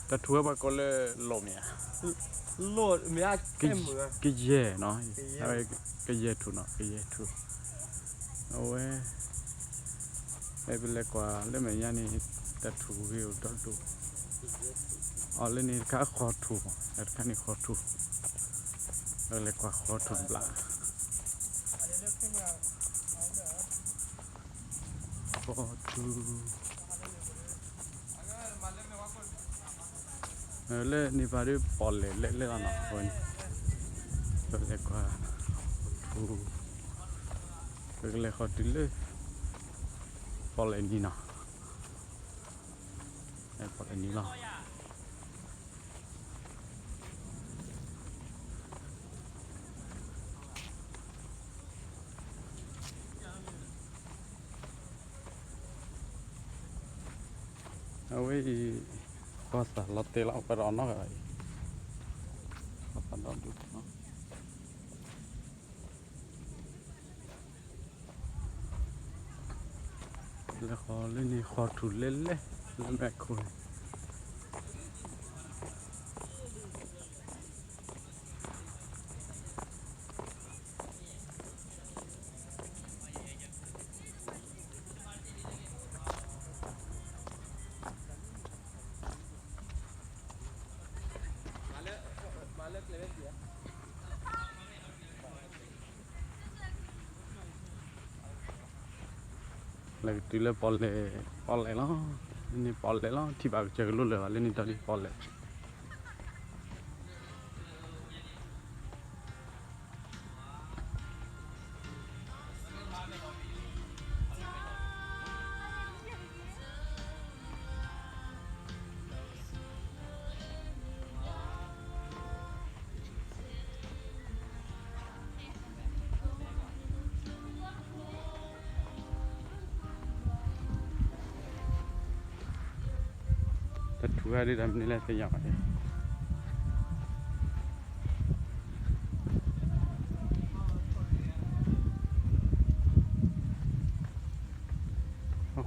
แต่ทัวร์บางคนเลยหลบเนี่ยโหลดไม่ได้เข้มเหมือนก็เย่เนาะอะไรก็เย่ถูกเนาะก็เย่ถูกเอาไว้ไม่เป็นไรกว่าเรื่องแบบนี้นี่แต่ถูกอยู่ต้องดูอ๋อเรื่องนี้ข้าขอถูกแต่ข้านี่ขอถูกอะไรกว่าขอถูกปลาขอถูกเล่นี่พาริปอลเล่กันเนาะคนอะไรกว่าถูกอะไรขอถูกเลยปอลนี่เนาะไอ้ปอลนี่เนาะเอาไว้ก็สลัดเตล่าไปรอนเนาะไอ้ปันดอนดูเนาะแล้วขอเล่นนี่ขอถูเล่นเลยแล้วแม่คุณเลยตีเลยปอลเลยเนาะนี่ปอลเลยเนาะที่บ้านเจอรู้เลยว่าเล่นนี่ตอนนี้ปอลเลยแต่ทัวร์ได้ทำนี่แหละเป็นอย่างไร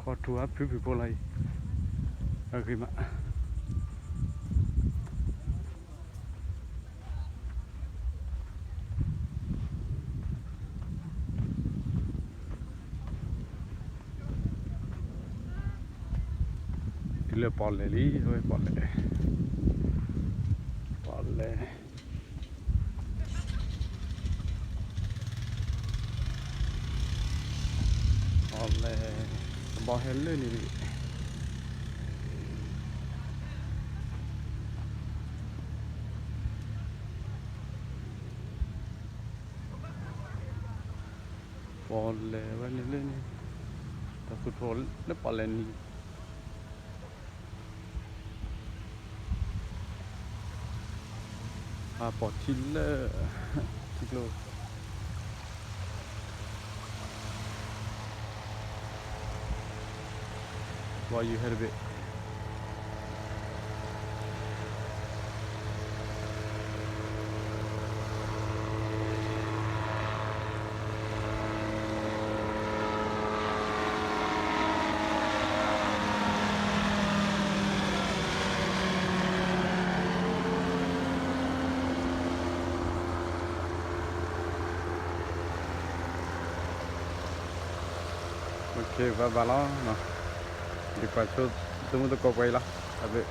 ขอทัวร์ผิวๆอะไรอะไรมาตีเลยปอลเลยลี่เฮ้ยปอลเลยปอลเลยปอลเลยบอลเฮลเลยนี่ปอลเลยวันนี้เลยนี่แต่สุดท้ายแล้วปอลเลยนี่ปอดชิลเลอร์ทิกโลวายูเฮอร์เบโอเคva là no di qua su tu mu to ko quay la vabbè